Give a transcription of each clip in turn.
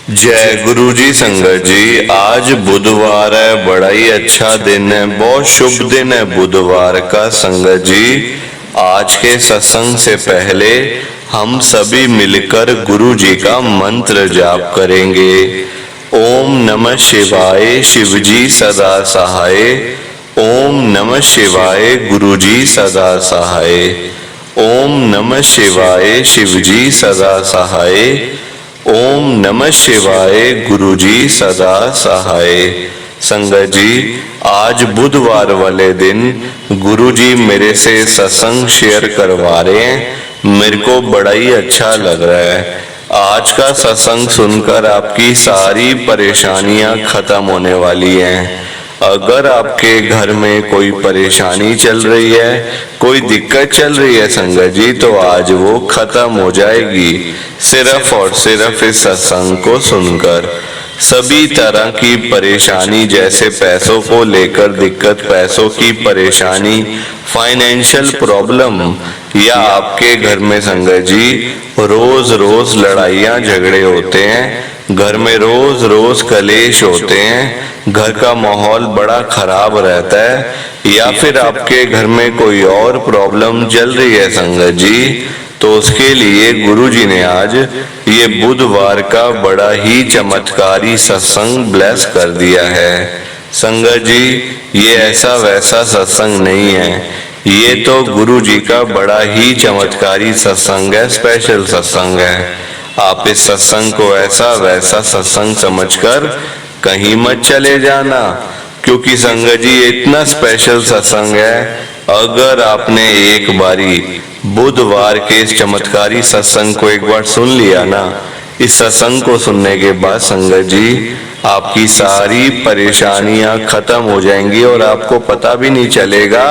जय गुरु जी। संगत जी, आज बुधवार है, बड़ा ही अच्छा दिन है, बहुत शुभ दिन है बुधवार का। संगत जी, आज के सत्संग से पहले हम सभी मिलकर गुरु जी का मंत्र जाप करेंगे। ओम नमः शिवाय, शिव जी सदा सहाय। ओम नमः शिवाय, गुरु जी सदा सहाय। ओम नमः शिवाय, शिव जी सदा सहाय। ओम नमः शिवाय, गुरु जी सदा सहाय। संगत जी, आज बुधवार वाले दिन गुरु जी मेरे से सत्संग शेयर करवा रहे हैं। मेरे को बड़ा ही अच्छा लग रहा है। आज का सत्संग सुनकर आपकी सारी परेशानियां खत्म होने वाली हैं। अगर आपके घर में कोई परेशानी चल रही है, कोई दिक्कत चल रही है संगत जी, तो आज वो खत्म हो जाएगी सिर्फ और सिर्फ इस सत्संग को सुनकर। सभी तरह की परेशानी, जैसे पैसों को लेकर दिक्कत, पैसों की परेशानी, फाइनेंशियल प्रॉब्लम, या आपके घर में संगत जी रोज रोज लड़ाइयाँ झगड़े होते हैं, घर में रोज रोज कलेश होते हैं, घर का माहौल बड़ा खराब रहता है, या फिर आपके घर में कोई और प्रॉब्लम चल रही है संगत जी, तो उसके लिए गुरु जी ने आज ये बुधवार का बड़ा ही चमत्कारी सत्संग ब्लेस कर दिया है। संगत जी, ये ऐसा वैसा सत्संग नहीं है, ये तो गुरु जी का बड़ा ही चमत्कारी सत्संग है, स्पेशल सत्संग है। आप इस सत्संग को ऐसा वैसा सत्संग समझकर कहीं मत चले जाना, क्योंकि संगत जी इतना स्पेशल सत्संग है। अगर आपने एक बारी बुधवार के इस चमत्कारी सत्संग को एक बार सुन लिया ना, इस सत्संग को सुनने के बाद संगत जी आपकी सारी परेशानियां खत्म हो जाएंगी और आपको पता भी नहीं चलेगा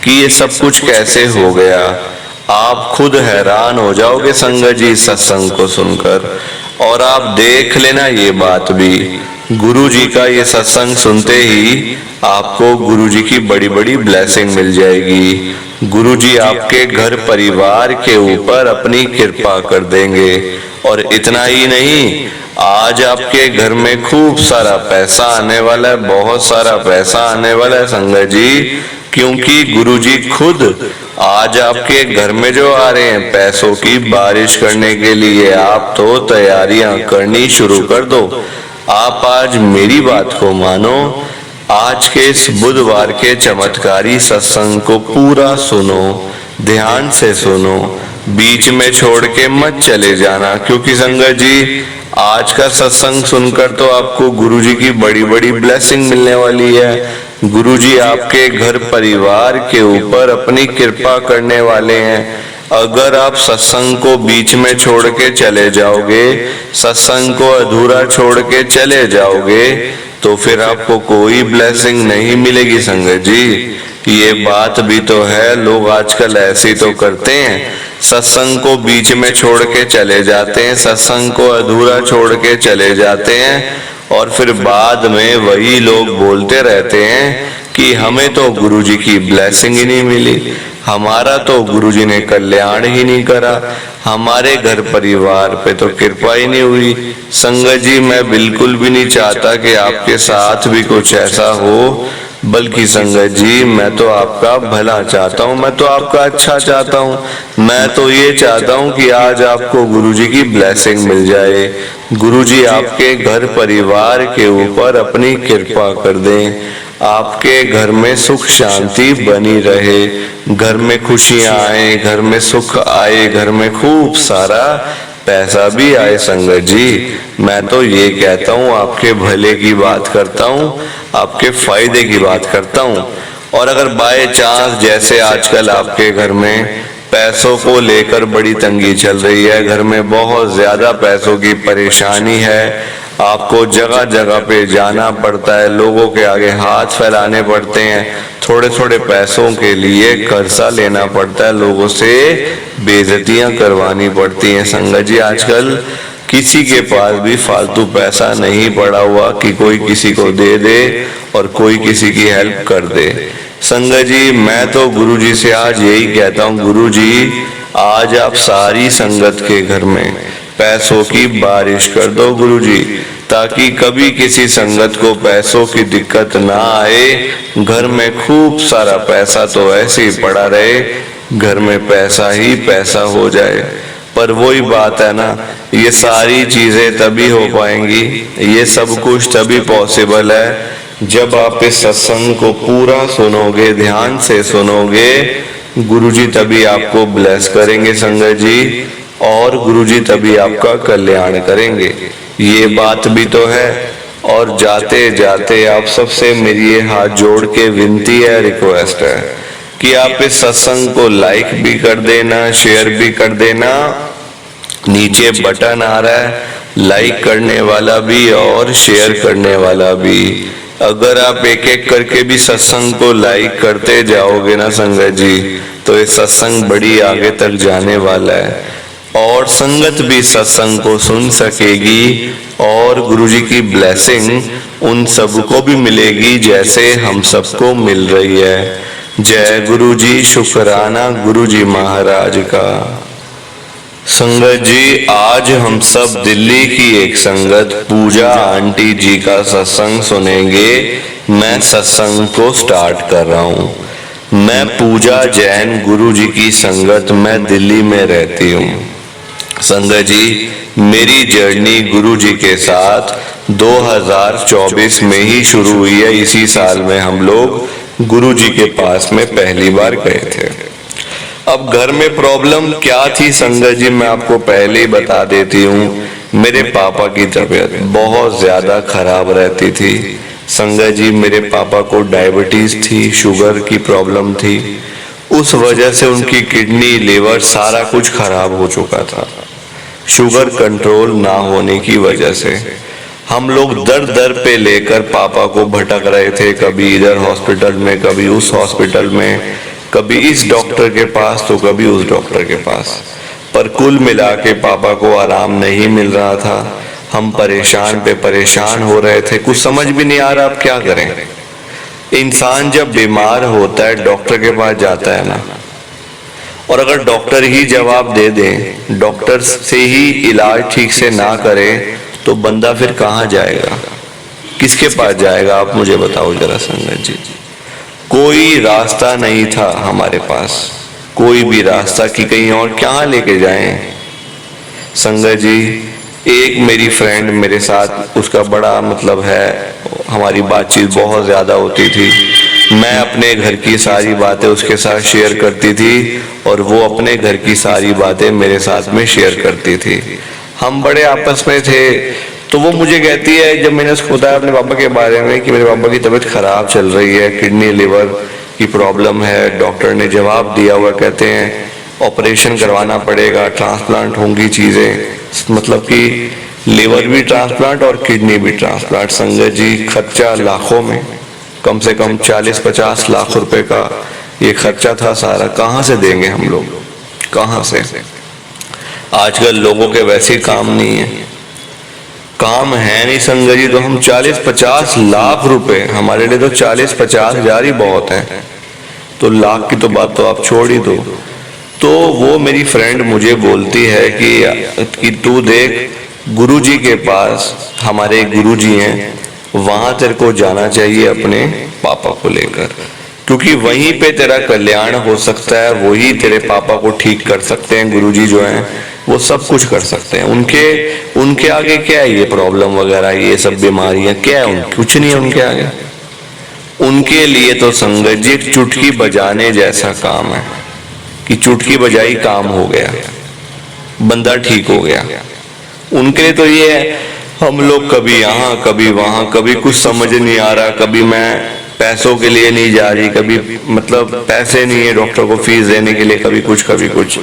कि ये सब कुछ कैसे हो गया। आप खुद हैरान हो जाओगे संगत जी सत्संग को सुनकर। और आप देख लेना ये बात भी, गुरु जी का ये सत्संग सुनते ही आपको गुरु जी की बड़ी बड़ी ब्लेसिंग मिल जाएगी। गुरु जी आपके घर परिवार के ऊपर अपनी कृपा कर देंगे। और इतना ही नहीं, आज आपके घर में खूब सारा पैसा आने वाला है, बहुत सारा पैसा आने वाला है संगत जी, क्योंकि गुरु जी खुद आज आपके घर में जो आ रहे हैं पैसों की बारिश करने के लिए। आप तो तैयारियां करनी शुरू कर दो। आप आज मेरी बात को मानो, आज के इस बुधवार के चमत्कारी सत्संग को पूरा सुनो, ध्यान से सुनो, बीच में छोड़ के मत चले जाना, क्योंकि संगत जी आज का सत्संग सुनकर तो आपको गुरु जी की बड़ी बड़ी ब्लेसिंग मिलने वाली है। गुरु जी आपके घर परिवार के ऊपर अपनी कृपा करने वाले हैं। अगर आप सत्संग को बीच में छोड़ के चले जाओगे, सत्संग को अधूरा छोड़ के चले जाओगे, तो फिर आपको कोई ब्लेसिंग नहीं मिलेगी संगत जी। ये बात भी तो है, लोग आजकल ऐसे तो करते हैं, सत्संग को बीच में छोड़ के चले जाते हैं, सत्संग को अधूरा छोड़ के चले जाते हैं, और फिर बाद में वही लोग बोलते रहते हैं कि हमें तो गुरु जी की ब्लेसिंग ही नहीं मिली, हमारा तो गुरु जी ने कल्याण ही नहीं करा, हमारे घर परिवार पे तो कृपा ही नहीं हुई। संगत जी, मैं बिल्कुल भी नहीं चाहता कि आपके साथ भी कुछ ऐसा हो, बल्कि संगत जी मैं तो आपका भला चाहता हूँ, मैं तो आपका अच्छा चाहता हूँ। मैं तो ये चाहता हूँ कि आज आपको गुरु जी की ब्लेसिंग मिल जाए, गुरु जी आपके घर परिवार के ऊपर अपनी कृपा कर दें, आपके घर में सुख शांति बनी रहे, घर में खुशियां आए, घर में सुख आए, घर में खूब सारा पैसा भी आए। संगत जी मैं तो ये कहता हूँ, आपके भले की बात करता हूँ, आपके फायदे की बात करता हूँ। और अगर बाय चांस जैसे आजकल आपके घर में पैसों को लेकर बड़ी तंगी चल रही है, घर में बहुत ज्यादा पैसों की परेशानी है, आपको जगह जगह पे जाना पड़ता है, लोगों के आगे हाथ फैलाने पड़ते हैं, थोड़े थोड़े पैसों के लिए कर्जा लेना पड़ता है, लोगों से बेइज्जतियां करवानी पड़ती हैं। संगत जी आजकल किसी के पास भी फालतू पैसा नहीं पड़ा हुआ कि कोई किसी को दे दे और कोई किसी की हेल्प कर दे। संगत जी मैं तो गुरु जी से आज यही कहता हूँ, गुरु जी आज आप सारी संगत के घर में पैसों की बारिश कर दो गुरुजी, ताकि कभी किसी संगत को पैसों की दिक्कत ना आए। घर में खूब सारा पैसा तो ऐसे ही पड़ा रहे, घर में पैसा ही पैसा हो जाए। पर वही बात है ना, ये सारी चीजें तभी हो पाएंगी, ये सब कुछ तभी पॉसिबल है जब आप इस सत्संग को पूरा सुनोगे, ध्यान से सुनोगे। गुरुजी तभी आपको ब्लेस करेंगे संगत जी, और गुरुजी तभी आपका कल्याण करेंगे। ये बात भी तो है। और जाते जाते आप सबसे मेरी ये हाथ जोड़ के विनती है, रिक्वेस्ट है कि आप इस सत्संग को लाइक भी कर देना, शेयर भी कर देना। नीचे बटन आ रहा है, लाइक करने वाला भी और शेयर करने वाला भी। अगर आप एक एक करके भी सत्संग को लाइक करते जाओगे ना संगत जी, तो ये सत्संग बड़ी आगे तक जाने वाला है, और संगत भी सत्संग को सुन सकेगी, और गुरुजी की ब्लेसिंग उन सबको भी मिलेगी जैसे हम सबको मिल रही है। जय गुरुजी, शुक्राना गुरुजी महाराज का। संगत जी, आज हम सब दिल्ली की एक संगत पूजा आंटी जी का सत्संग सुनेंगे। मैं सत्संग को स्टार्ट कर रहा हूँ। मैं पूजा जैन गुरुजी की संगत में दिल्ली में रहती हूँ। संगत जी, मेरी जर्नी गुरुजी के साथ 2024 में ही शुरू हुई है। इसी साल में हम लोग गुरुजी के पास में पहली बार गए थे। अब घर में प्रॉब्लम क्या थी संगत जी, मैं आपको पहले ही बता देती हूँ। मेरे पापा की तबीयत बहुत ज्यादा खराब रहती थी संगत जी। मेरे पापा को डायबिटीज थी, शुगर की प्रॉब्लम थी। उस वजह से उनकी किडनी, लिवर सारा कुछ खराब हो चुका था। शुगर कंट्रोल ना होने की वजह से हम लोग दर दर पे लेकर पापा को भटक रहे थे, कभी इधर हॉस्पिटल में, कभी उस हॉस्पिटल में, कभी इस डॉक्टर के पास तो कभी उस डॉक्टर के पास। पर कुल मिला के पापा को आराम नहीं मिल रहा था। हम परेशान पे परेशान हो रहे थे, कुछ समझ भी नहीं आ रहा अब क्या करें। इंसान जब बीमार होता है डॉक्टर के पास जाता है ना, और अगर डॉक्टर ही जवाब दे दे, डॉक्टर से ही इलाज ठीक से ना करे, तो बंदा फिर कहाँ जाएगा, किसके पास जाएगा? आप मुझे बताओ जरा संगत जी। कोई रास्ता नहीं था हमारे पास, कोई भी रास्ता कि कहीं और क्या लेके जाएं। संगत जी, एक मेरी फ्रेंड मेरे साथ, उसका बड़ा मतलब है, हमारी बातचीत बहुत ज्यादा होती थी। मैं अपने घर की सारी बातें उसके साथ शेयर करती थी, और वो अपने घर की सारी बातें मेरे साथ में शेयर करती थी। हम बड़े आपस में थे। तो वो मुझे कहती है, जब मैंने उसको बताया अपने पापा के बारे में कि मेरे पापा की तबीयत खराब चल रही है, किडनी लिवर की प्रॉब्लम है, डॉक्टर ने जवाब दिया हुआ, कहते हैं ऑपरेशन करवाना पड़ेगा, ट्रांसप्लांट होंगी चीजें, मतलब कि लिवर भी ट्रांसप्लांट और किडनी भी ट्रांसप्लांट। संगत जी, खर्चा लाखों में, कम से कम 40-50 लाख रुपए का ये खर्चा था सारा। कहाँ से देंगे हम लोग, कहाँ से? आजकल लोगों के वैसे काम नहीं है, काम है नहीं संगत जी। तो हम 40-50 लाख रुपए, हमारे लिए तो 40-50 हजार ही बहुत है, तो लाख की तो बात तो आप छोड़ ही दो। तो वो मेरी फ्रेंड मुझे बोलती है कि तू देख, गुरुजी के पास, हमारे गुरुजी हैं, वहां तेरे को जाना चाहिए अपने पापा को लेकर, क्योंकि वहीं पे तेरा कल्याण हो सकता है। वही तेरे पापा को ठीक कर सकते हैं। गुरुजी जो हैं वो सब कुछ कर सकते हैं। उनके आगे क्या है ये प्रॉब्लम वगैरह, ये सब बीमारियां क्या है? कुछ नहीं है उनके आगे। उनके लिए तो संगत जी एक चुटकी बजाने जैसा काम है, कि चुटकी बजाई काम हो गया, बंदा ठीक हो गया। उनके लिए तो ये है, हम लोग कभी यहाँ कभी वहां, कभी कुछ समझ नहीं आ रहा, कभी मैं पैसों के लिए नहीं जा रही, कभी मतलब पैसे नहीं है डॉक्टर को फीस देने के लिए, कभी कुछ कभी कुछ।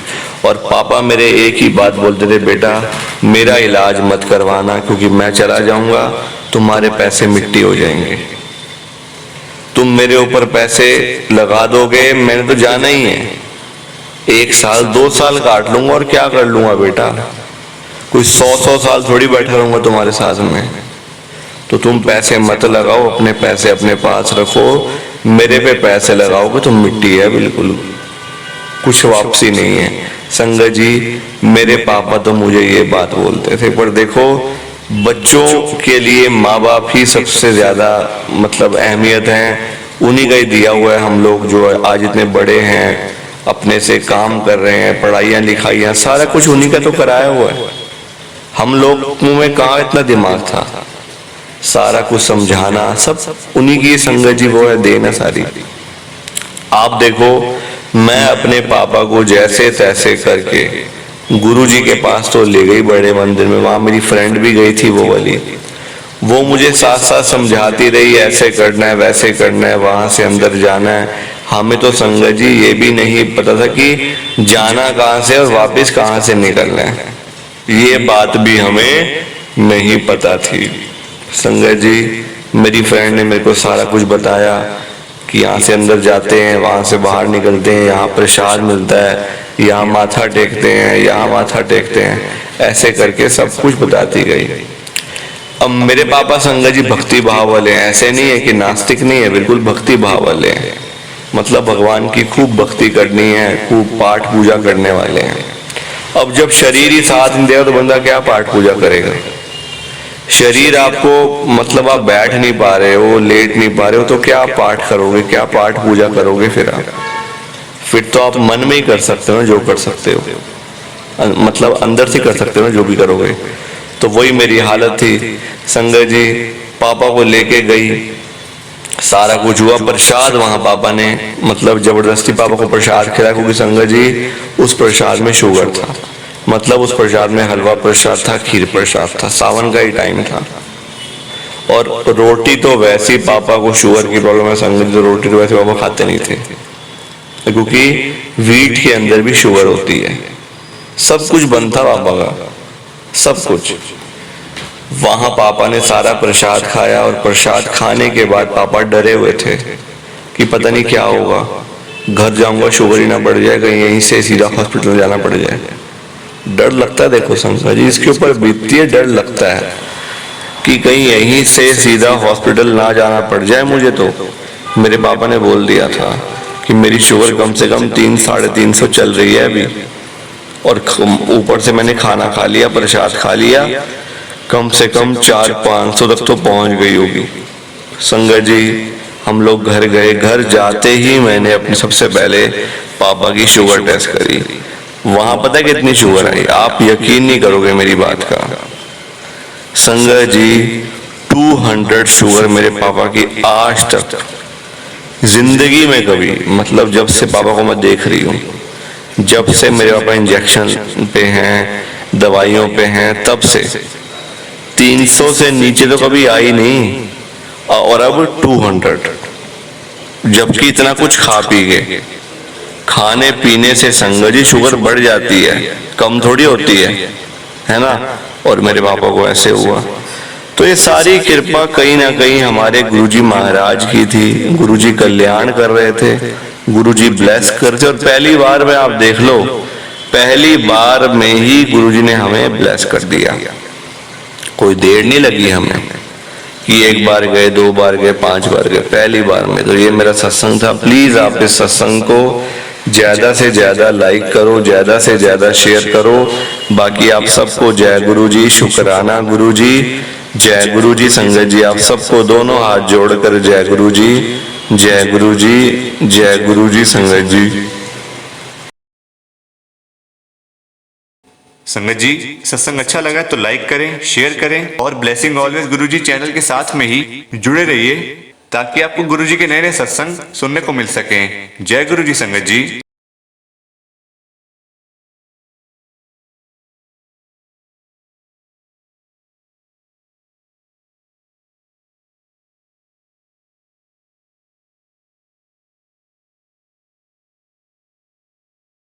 और पापा मेरे एक ही बात बोलते थे, बेटा मेरा इलाज मत करवाना, क्योंकि मैं चला जाऊंगा तुम्हारे पैसे मिट्टी हो जाएंगे, तुम मेरे ऊपर पैसे लगा दोगे, मैंने तो जाना ही है। 1 साल 2 साल काट लूंगा और क्या कर लूंगा बेटा, कोई 100 साल थोड़ी बैठा रहूंगा तुम्हारे साथ में। तो तुम पैसे मत लगाओ, अपने पैसे अपने पास रखो, मेरे पे पैसे लगाओगे तो मिट्टी है, बिल्कुल कुछ वापसी नहीं है। संगत जी मेरे पापा तो मुझे ये बात बोलते थे, पर देखो बच्चों के लिए माँ बाप ही सबसे ज्यादा मतलब अहमियत है, उन्हीं का ही दिया हुआ है। हम लोग जो आज इतने बड़े हैं, अपने से काम कर रहे हैं, पढ़ाइयाँ लिखाइयाँ सारा कुछ उन्हीं का तो कराया हुआ है। हम लोग में कहाँ इतना दिमाग था, सारा कुछ समझाना सब उन्हीं की संगत जी, वो है देन है सारी। आप देखो मैं अपने पापा को जैसे तैसे करके गुरुजी के पास तो ले गई बड़े मंदिर में, वहां मेरी फ्रेंड भी गई थी वो वाली, वो मुझे साथ साथ समझाती रही ऐसे करना है वैसे करना है, वहां से अंदर जाना है। हमें तो संगत जी ये भी नहीं पता था कि जाना कहाँ से और वापस कहाँ से निकलना है, ये बात भी हमें नहीं पता थी। संगत जी मेरी फ्रेंड ने मेरे को सारा कुछ बताया कि यहाँ से अंदर जाते हैं, वहां से बाहर निकलते हैं, यहाँ प्रसाद मिलता है, यहाँ माथा टेकते हैं, यहाँ माथा टेकते हैं, ऐसे करके सब कुछ बताती गई। अब मेरे पापा संगत जी भक्ति भाव वाले हैं, ऐसे नहीं है कि नास्तिक नहीं है, बिल्कुल भक्ति भाव वाले हैं। मतलब भगवान की खूब भक्ति करनी है, खूब पाठ पूजा करने वाले हैं। अब जब शरीर ही साथ नहीं देगा तो बंदा क्या पाठ पूजा करेगा। शरीर आपको मतलब आप बैठ नहीं पा रहे हो, लेट नहीं पा रहे हो, तो क्या आप पाठ करोगे, क्या पाठ पूजा करोगे। फिर तो आप मन में ही कर सकते हो जो कर सकते हो, मतलब अंदर से कर सकते हो जो भी करोगे। तो वही मेरी हालत थी। संगत जी पापा को लेके गई, सारा कुछ हुआ। प्रसाद वहां पापा ने मतलब जबरदस्ती पापा को प्रसाद खिलाया, क्योंकि संगत जी उस प्रसाद में शुगर था, मतलब उस प्रसाद में हलवा प्रसाद था, खीर प्रसाद था, सावन का ही टाइम था। और रोटी तो वैसे ही पापा को शुगर की प्रॉब्लम है संगत जी, तो रोटी तो वैसे पापा खाते नहीं थे, क्योंकि वीट के अंदर भी शुगर होती है। सब कुछ बंद था पापा का, सब कुछ। वहां पापा ने सारा प्रसाद खाया, और प्रसाद खाने के बाद पापा डरे हुए थे कि पता नहीं क्या होगा, घर जाऊंगा शुगर ही ना बढ़ जाए, कहीं यहीं से सीधा हॉस्पिटल जाना पड़ जाए। डर लगता है, देखो संगत जी इसके ऊपर बीतती है, डर लगता है कि कहीं यहीं से सीधा हॉस्पिटल ना जाना पड़ जाए मुझे। तो मेरे पापा ने बोल दिया था कि मेरी शुगर कम से कम 300-350 चल रही है अभी, और ऊपर से मैंने खाना खा लिया, प्रसाद खा लिया, कम से कम 400-500 तक तो पहुंच गई होगी। संगत जी हम लोग घर गए, घर जाते ही मैंने अपने सबसे पहले पापा की शुगर टेस्ट करी। वहां पता है कितनी शुगर आई, आप यकीन नहीं करोगे मेरी बात का। संगत जी 200 शुगर मेरे पापा की आज तक जिंदगी में कभी, मतलब जब से पापा को मैं देख रही हूँ, जब से मेरे पापा इंजेक्शन पे हैं, दवाइयों पे हैं, तब से 300 से नीचे तो कभी आई नहीं, और अब 200, जबकि इतना कुछ खा पी गए। खाने पीने से संगत जी शुगर बढ़ जाती है, कम थोड़ी होती है ना। और मेरे पापा को ऐसे हुआ। तो ये सारी कृपा कहीं ना कहीं हमारे गुरुजी महाराज की थी। गुरुजी कल्याण कर रहे थे, गुरुजी ब्लेस करते, और पहली बार में आप देख लो, पहली बार में ही गुरुजी ने हमें ब्लेस कर दिया। कोई देर नहीं लगी हमें कि एक बार गए, 2 बार गए, 5 बार गए, पहली बार में। तो ये मेरा सत्संग था। प्लीज आप इस सत्संग को ज्यादा से ज्यादा लाइक करो, ज्यादा से ज्यादा शेयर करो। बाकी आप सबको जय गुरु जी, शुक्राना गुरु जी, जय गुरु जी। संगत जी आप सबको दोनों हाथ जोड़कर जय गुरु जी, जय गुरु जी, जय गुरु जी। संगत जी संगत जी सत्संग अच्छा लगा तो लाइक करें, शेयर करें, और ब्लेसिंग ऑलवेज गुरुजी चैनल के साथ में ही जुड़े रहिए, ताकि आपको गुरुजी के नए नए सत्संग सुनने को मिल सकें। जय गुरु जी संगत जी।